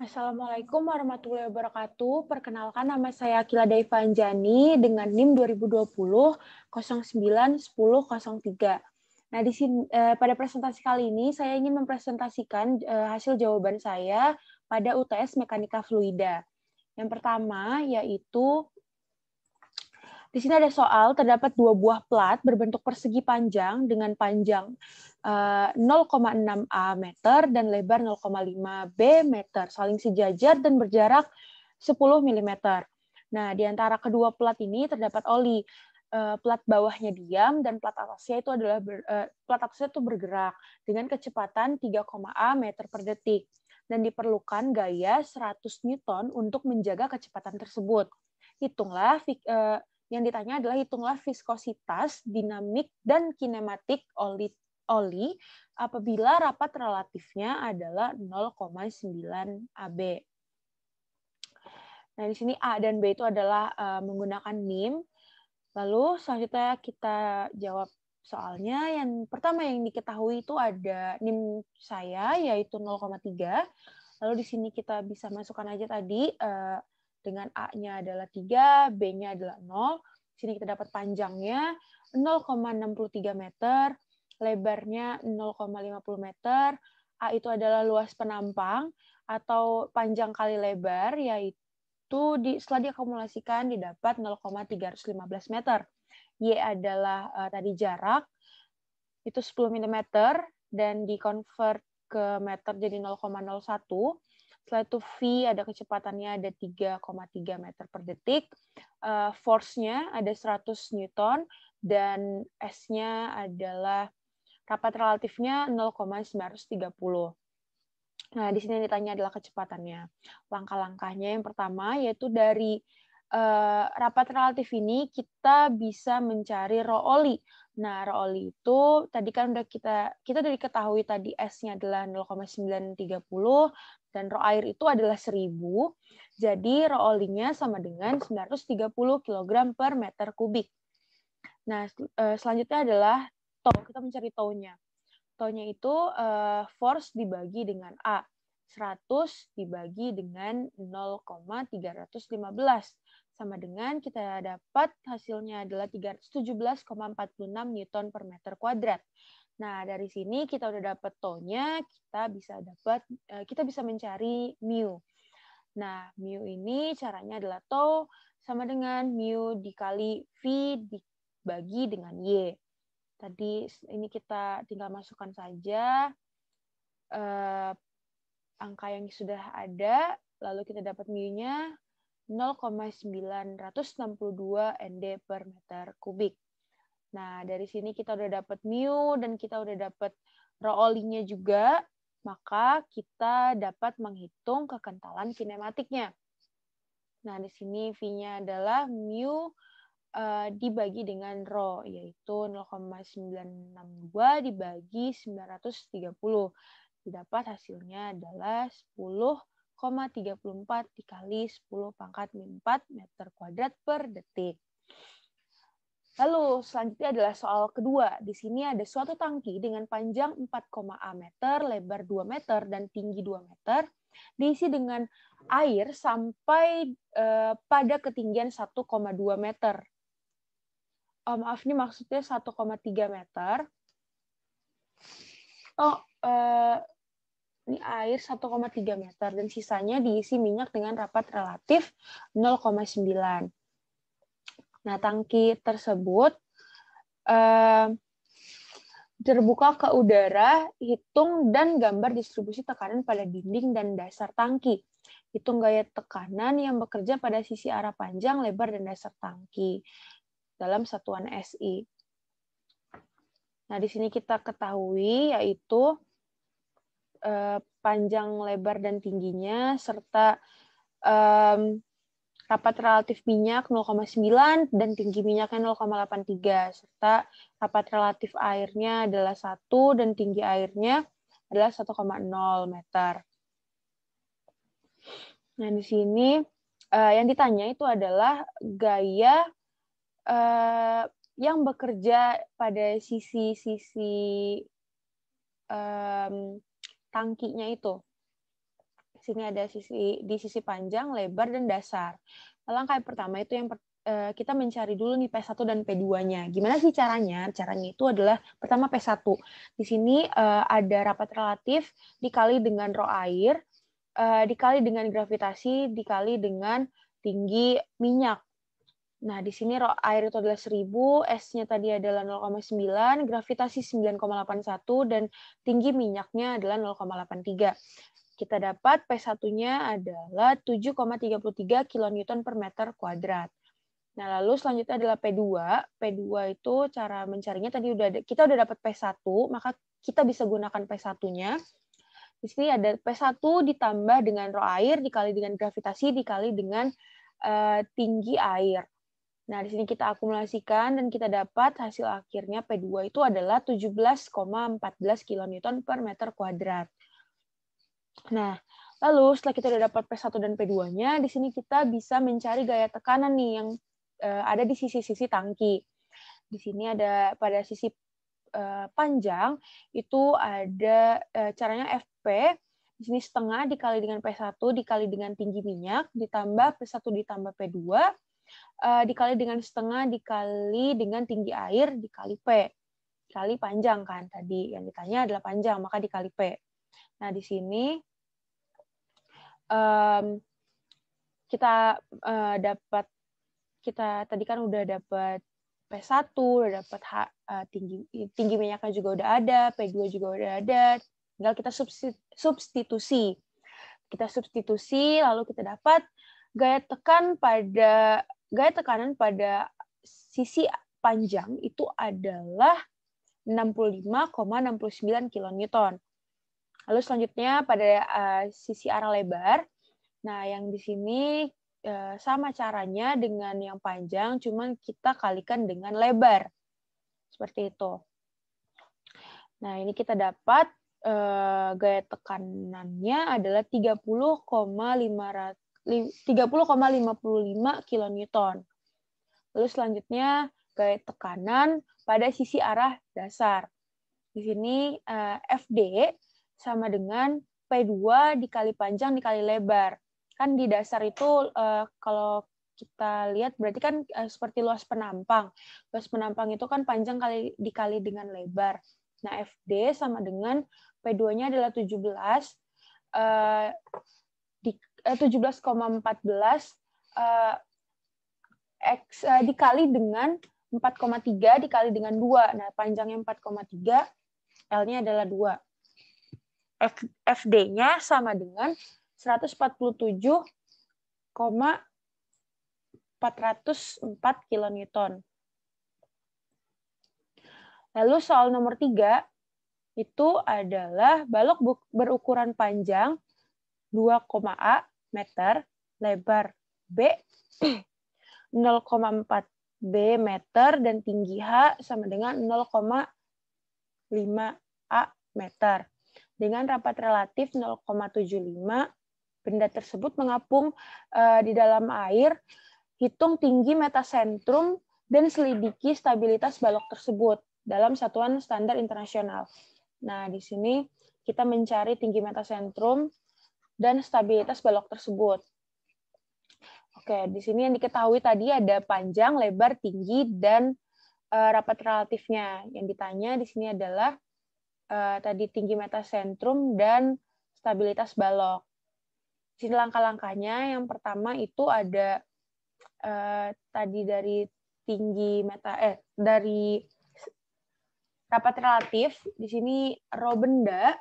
Assalamualaikum warahmatullahi wabarakatuh. Perkenalkan, nama saya Akila Daifa Anjani dengan NIM 2020 09 10 03. Nah, pada presentasi kali ini saya ingin mempresentasikan hasil jawaban saya pada UTS Mekanika Fluida. Yang pertama yaitu di sini ada soal, terdapat dua buah plat berbentuk persegi panjang dengan panjang 0,6 A meter dan lebar 0,5 B meter, saling sejajar dan berjarak 10 mm. Nah, di antara kedua plat ini terdapat oli. Plat bawahnya diam dan plat atasnya itu adalah plat atasnya itu bergerak dengan kecepatan 3, A meter per detik dan diperlukan gaya 100 Newton untuk menjaga kecepatan tersebut. Yang ditanya adalah hitunglah viskositas, dinamik, dan kinematik oli apabila rapat relatifnya adalah 0,9 AB. Nah, di sini A dan B itu adalah menggunakan NIM. Lalu selanjutnya kita jawab soalnya. Yang pertama yang diketahui itu ada NIM saya, yaitu 0,3. Lalu di sini kita bisa masukkan aja tadi dengan A-nya adalah 3, B-nya adalah 0. Di sini kita dapat panjangnya 0,63 meter, lebarnya 0,50 meter. A itu adalah luas penampang atau panjang kali lebar, yaitu setelah diakumulasikan didapat 0,315 meter. Y adalah tadi jarak, itu 10 mm, dan dikonvert ke meter jadi 0,01. Setelah itu V ada kecepatannya ada 3,3 meter per detik. Force-nya ada 100 Newton, dan S-nya adalah rapat relatifnya 0,930. Nah, di sini yang ditanya adalah kecepatannya. Langkah-langkahnya yang pertama yaitu dari rapat relatif ini kita bisa mencari rho oli. Nah, rho oli itu tadi kan udah kita udah diketahui tadi S-nya adalah 0,930 dan rho air itu adalah 1000. Jadi rho olinya sama dengan 930 kg per meter kubik. Nah, selanjutnya adalah tau. Kita mencari tau-nya. Tau-nya itu force dibagi dengan A. 100 dibagi dengan 0,315. Sama dengan kita dapat hasilnya adalah 317,46 Newton per meter kuadrat. Nah, dari sini kita udah dapat tau-nya, kita bisa mencari mu. Nah, mu ini caranya adalah tau sama dengan mu dikali V dibagi dengan Y. Tadi ini kita tinggal masukkan saja angka yang sudah ada, lalu kita dapat mu-nya 0,962 Nd per meter kubik. Nah, dari sini kita udah dapat mu dan kita udah dapat rho oli-nya juga, maka kita dapat menghitung kekentalan kinematiknya. Nah, di sini V-nya adalah mu dibagi dengan rho, yaitu 0,962 dibagi 930. Didapat hasilnya adalah 10,34 dikali 10 pangkat min 4 meter kuadrat per detik. Lalu selanjutnya adalah soal kedua. Di sini ada suatu tangki dengan panjang 4,A meter, lebar 2 meter, dan tinggi 2 meter, diisi dengan air sampai pada ketinggian 1,2 meter. Maaf, ini maksudnya 1,3 meter. Ini air 1,3 meter dan sisanya diisi minyak dengan rapat relatif 0,9. Nah, tangki tersebut terbuka ke udara, hitung dan gambar distribusi tekanan pada dinding dan dasar tangki. Hitung gaya tekanan yang bekerja pada sisi arah panjang, lebar, dan dasar tangki dalam satuan SI. Nah, di sini kita ketahui yaitu panjang, lebar, dan tingginya, serta rapat relatif minyak 0,9 dan tinggi minyaknya 0,83, serta rapat relatif airnya adalah 1 dan tinggi airnya adalah 1,0 meter. Nah, di sini yang ditanya itu adalah gaya yang bekerja pada sisi tangkinya itu. Sini ada di sisi panjang, lebar, dan dasar. Langkah yang pertama itu kita mencari dulu nih P1 dan P2-nya. Gimana sih caranya? Caranya itu adalah pertama P1. Di sini ada rapat relatif dikali dengan rho air, dikali dengan gravitasi, dikali dengan tinggi minyak. Nah, di sini rho air itu adalah 1000, S-nya tadi adalah 0,9, gravitasi 9,81, dan tinggi minyaknya adalah 0,83. Kita dapat P1-nya adalah 7,33 kN per meter kuadrat. Nah, lalu selanjutnya adalah P2. P2 itu cara mencarinya tadi kita udah dapat P1, maka kita bisa gunakan P1-nya. Di sini ada P1 ditambah dengan rho air, dikali dengan gravitasi, dikali dengan tinggi air. Nah, di sini kita akumulasikan dan kita dapat hasil akhirnya P2 itu adalah 17,14 kN per meter kuadrat. Nah, lalu setelah kita udah dapat P1 dan P2-nya, di sini kita bisa mencari gaya tekanan nih yang ada di sisi-sisi tangki. Di sini ada pada sisi panjang itu ada caranya FP. Di sini setengah dikali dengan P1 dikali dengan tinggi minyak ditambah P1 ditambah P2 dikali dengan setengah dikali dengan tinggi air dikali P. Dikali panjang kan tadi yang ditanya adalah panjang, maka dikali P. Nah, di sini kita tadi kan udah dapat P1, udah dapat tinggi minyaknya juga udah ada, P2 juga udah ada. Tinggal kita substitusi. Kita substitusi lalu kita dapat gaya tekanan pada sisi panjang itu adalah 65,69 kN. Lalu selanjutnya pada sisi arah lebar. Nah, yang di sini sama caranya dengan yang panjang, cuman kita kalikan dengan lebar. Seperti itu. Nah, ini kita dapat gaya tekanannya adalah 30,55 kN. Lalu selanjutnya gaya tekanan pada sisi arah dasar. Di sini FD sama dengan P2 dikali panjang dikali lebar. Kan di dasar itu kalau kita lihat berarti kan seperti luas penampang. Luas penampang itu kan panjang dikali dengan lebar. Nah, FD sama dengan P2-nya adalah 17,14 dikali dengan 4,3 dikali dengan 2. Nah, panjangnya 4,3, L-nya adalah 2. FD-nya sama dengan 147,404 kN. Lalu soal nomor 3 itu adalah balok berukuran panjang 2,A meter, lebar B 0,4 B meter, dan tinggi H sama dengan 0,5 A meter. Dengan rapat relatif 0,75, benda tersebut mengapung di dalam air. Hitung tinggi metasentrum dan selidiki stabilitas balok tersebut dalam satuan standar internasional. Nah, di sini kita mencari tinggi metasentrum dan stabilitas balok tersebut. Oke, di sini yang diketahui tadi ada panjang, lebar, tinggi, dan rapat relatifnya. Yang ditanya di sini adalah tadi tinggi metasentrum dan stabilitas balok. Di sini langkah-langkahnya, yang pertama itu ada tadi dari dari rapat relatif. Di sini rho benda,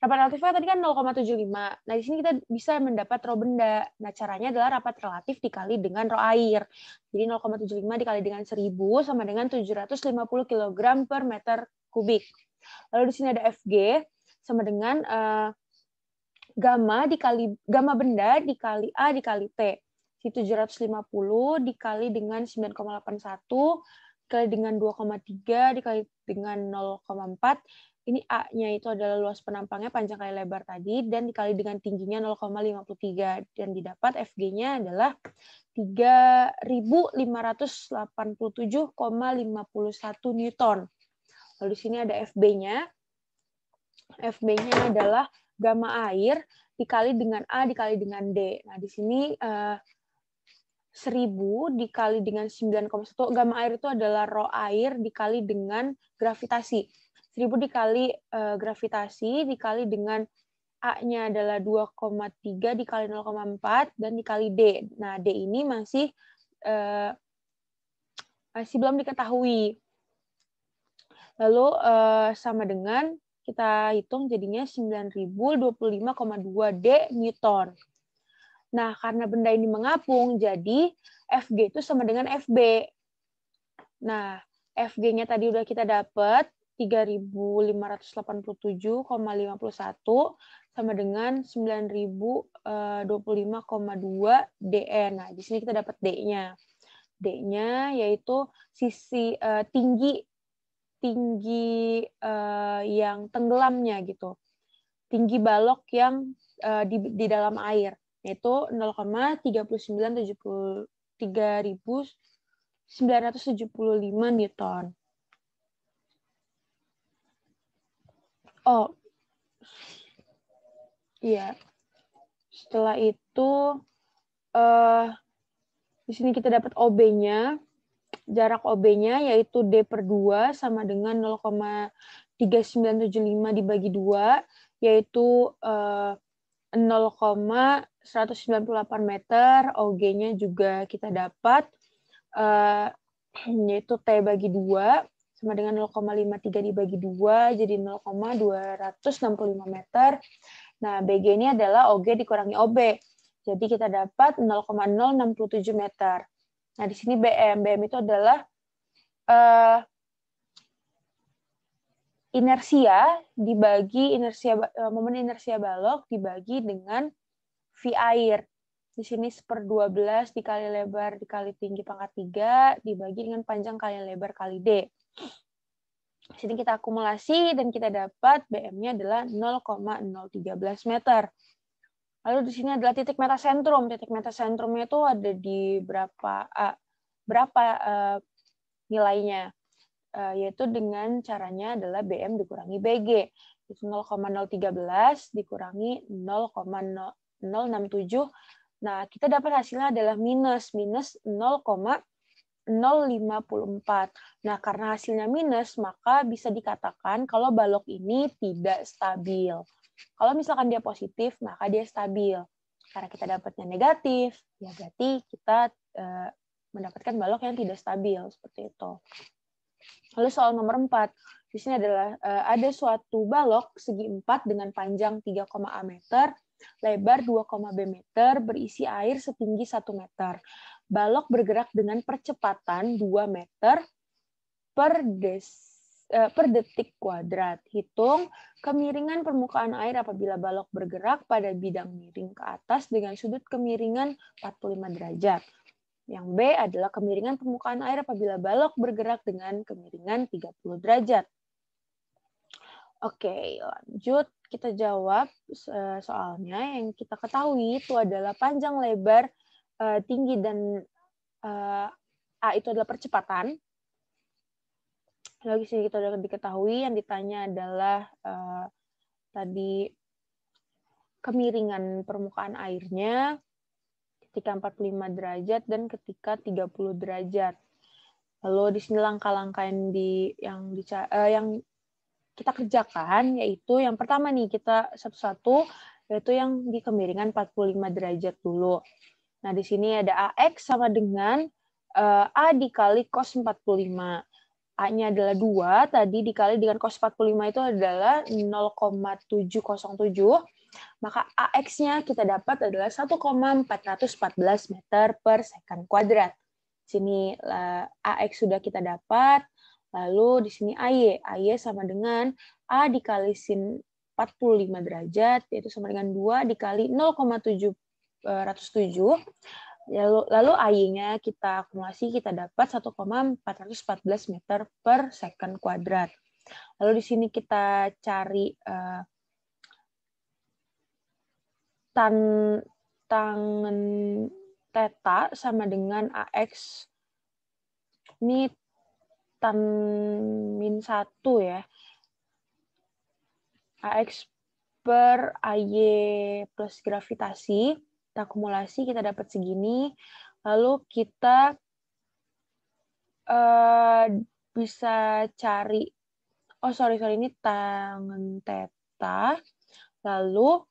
rapat relatifnya tadi kan 0,75. Nah, di sini kita bisa mendapat rho benda. Nah, caranya adalah rapat relatif dikali dengan rho air. Jadi 0,75 dikali dengan 1000 sama dengan 750 kg per meter kubik. Lalu di sini ada FG sama dengan gamma benda dikali A dikali T. 750 dikali dengan 9,81 dikali dengan 2,3 dikali dengan 0,4. Ini A-nya itu adalah luas penampangnya, panjang kali lebar tadi, dan dikali dengan tingginya 0,53. Dan didapat FG-nya adalah 3.587,51 Newton. Lalu di sini ada FB-nya. FB-nya adalah gamma air dikali dengan A dikali dengan D. Nah, di sini 1000 dikali dengan 9,1. Gamma air itu adalah rho air dikali dengan gravitasi. 1000 dikali gravitasi dikali dengan A-nya adalah 2,3 dikali 0,4 dan dikali D. Nah, D ini masih belum diketahui. Lalu sama dengan kita hitung jadinya 9025,2 D Newton. Nah, karena benda ini mengapung, jadi Fg itu sama dengan Fb. Nah, Fg-nya tadi udah kita dapat 3587,51 sama dengan 9025,2 dN. Nah, di sini kita dapat D-nya. D-nya yaitu sisi tinggi yang tenggelamnya gitu. Tinggi balok yang di dalam air, yaitu 0,3975 Newton. Oh, iya. Setelah itu, di sini kita dapat OB-nya. Jarak OB-nya yaitu D/2 sama dengan 0,3975 dibagi 2, yaitu 0,198 meter. OG-nya juga kita dapat, yaitu T bagi 2 sama dengan 0,53 dibagi 2, jadi 0,265 meter. Nah, BG ini adalah OG dikurangi OB. Jadi kita dapat 0,067 meter. Nah, di sini BM. BM itu adalah inersia dibagi momen inersia balok dibagi dengan V air. Di sini 1/12 dikali lebar dikali tinggi pangkat 3 dibagi dengan panjang kali lebar kali D. Di sini kita akumulasi dan kita dapat BM-nya adalah 0,013 meter. Lalu di sini adalah titik metasentrum. Titik metasentrumnya itu ada di berapa nilainya, yaitu dengan caranya adalah BM dikurangi BG. Itu 0,013 dikurangi 0,067. Nah, kita dapat hasilnya adalah minus 0,054. Nah, karena hasilnya minus, maka bisa dikatakan kalau balok ini tidak stabil. Kalau misalkan dia positif, maka dia stabil. Karena kita dapatnya negatif, ya berarti kita mendapatkan balok yang tidak stabil, seperti itu. Lalu soal nomor 4. Di sini adalah ada suatu balok segi 4 dengan panjang 3, A meter, lebar 2, B meter, berisi air setinggi 1 meter. Balok bergerak dengan percepatan 2 meter per detik kuadrat. Hitung kemiringan permukaan air apabila balok bergerak pada bidang miring ke atas dengan sudut kemiringan 45 derajat. Yang B adalah kemiringan permukaan air apabila balok bergerak dengan kemiringan 30 derajat. Oke, lanjut kita jawab soalnya. Yang kita ketahui itu adalah panjang, lebar, tinggi, dan A itu adalah percepatan. Lalu sini kita sudah diketahui, yang ditanya adalah tadi kemiringan permukaan airnya ketika 45 derajat dan ketika 30 derajat. Lalu di sini langkah-langkah yang kita kerjakan, yaitu yang pertama nih, kita satu-satu, yaitu yang di kemiringan 45 derajat dulu. Nah, di sini ada AX sama dengan A dikali cos 45. A-nya adalah 2, tadi dikali dengan cos 45 itu adalah 0,707, maka AX-nya kita dapat adalah 1,414 meter per second kuadrat. Sini AX sudah kita dapat, lalu di sini AY sama dengan A dikali sin 45 derajat, yaitu sama dengan 2 dikali 0,707, lalu AY-nya kita akumulasi, kita dapat 1,414 meter per second kuadrat. Lalu di sini kita cari tangen theta sama dengan AX. Ini tan min 1 ya. AX per AY plus gravitasi. Kita akumulasi, kita dapat segini. Lalu kita bisa cari, ini tangen theta. Lalu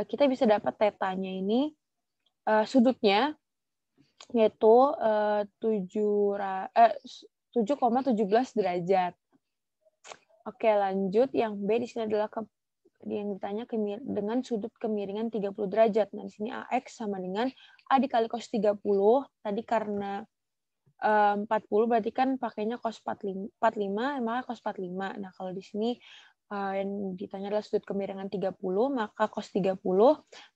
kita bisa dapat tetanya ini, sudutnya, yaitu 7,17 derajat. Oke, lanjut. Yang B di sini adalah yang ditanya dengan sudut kemiringan 30 derajat. Nah, di sini AX sama dengan A dikali cos 30. Tadi karena 40 berarti kan pakainya cos 45, maka cos 45. Nah, kalau di sini yang ditanya adalah sudut kemiringan 30, maka cos 30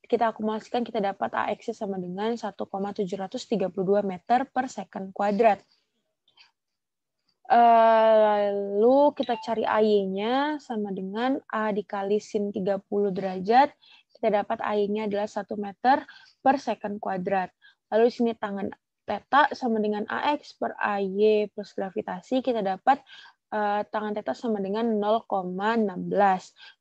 kita akumulasikan, kita dapat AX sama dengan 1,732 meter per second kuadrat. Lalu kita cari AY-nya sama dengan A dikali sin 30 derajat. Kita dapat AY-nya adalah 1 meter per second kuadrat. Lalu di sini tangen theta sama dengan AX per AY plus gravitasi. Kita dapat tangen theta sama dengan 0,16.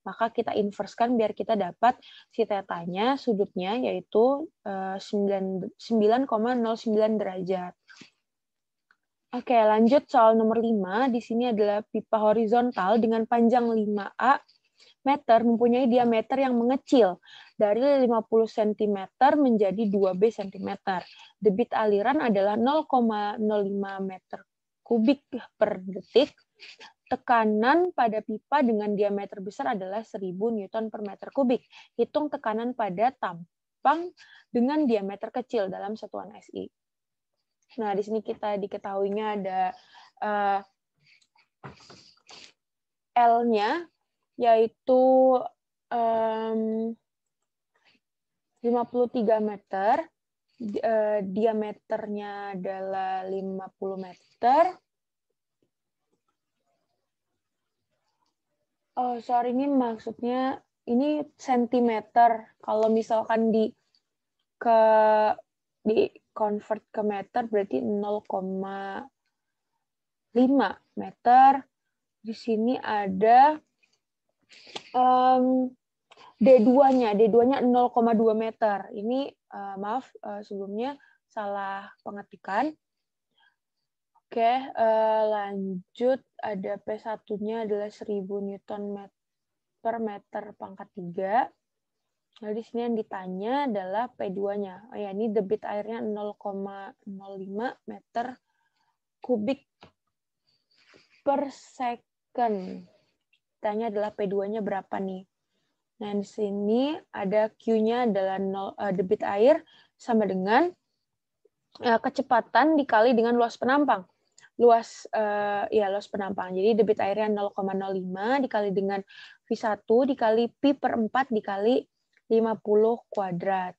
Maka kita inverskan biar kita dapat si tetanya, sudutnya, yaitu 9,09 derajat. Oke, lanjut soal nomor 5. Di sini adalah pipa horizontal dengan panjang 5A meter mempunyai diameter yang mengecil dari 50 cm menjadi 2B cm. Debit aliran adalah 0,05 meter kubik per detik. Tekanan pada pipa dengan diameter besar adalah 1000 Newton per meter kubik. Hitung tekanan pada tampang dengan diameter kecil dalam satuan SI. Nah, di sini kita diketahuinya ada L-nya, yaitu 53 meter, diameternya adalah 50 meter. Oh, sorry, ini maksudnya ini sentimeter. Kalau misalkan di convert ke meter berarti 0,5 meter. Di sini ada D2-nya 0,2 meter. Ini maaf sebelumnya salah pengetikan. Oke, lanjut. Ada P1-nya adalah 1000 Newton per meter pangkat 3. Lalu di sini yang ditanya adalah P2-nya. Oh ya, ini debit airnya 0,05 meter kubik per second. Ditanya adalah P2-nya berapa nih? Nah, di sini ada Q-nya adalah debit air sama dengan kecepatan dikali dengan luas penampang. Luas penampang. Jadi debit airnya 0,05 dikali dengan V1 dikali Pi per 4 dikali 50 kuadrat.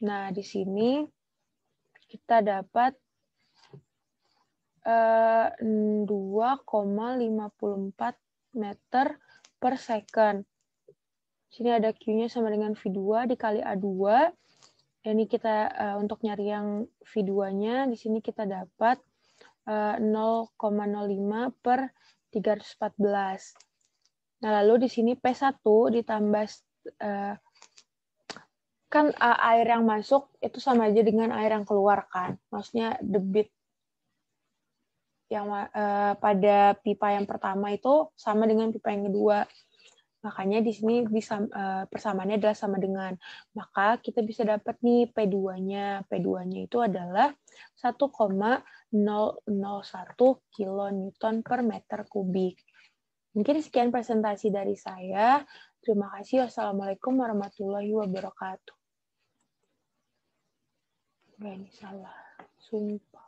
Nah, di sini kita dapat 2,54 meter per second. Sini ada Q-nya sama dengan V2 dikali A2. Ini kita untuk nyari yang V2-nya, di sini kita dapat 0,05 per 314. Nah, lalu di sini P1 ditambah kan air yang masuk itu sama aja dengan air yang keluar kan. Maksudnya debit yang pada pipa yang pertama itu sama dengan pipa yang kedua. Makanya di sini persamaannya adalah sama dengan. Maka kita bisa dapat nih P2-nya. P2-nya itu adalah 1,001 kilonewton per meter kubik. Mungkin sekian presentasi dari saya. Terima kasih. Wassalamualaikum warahmatullahi wabarakatuh. Ini salah. Sumpah.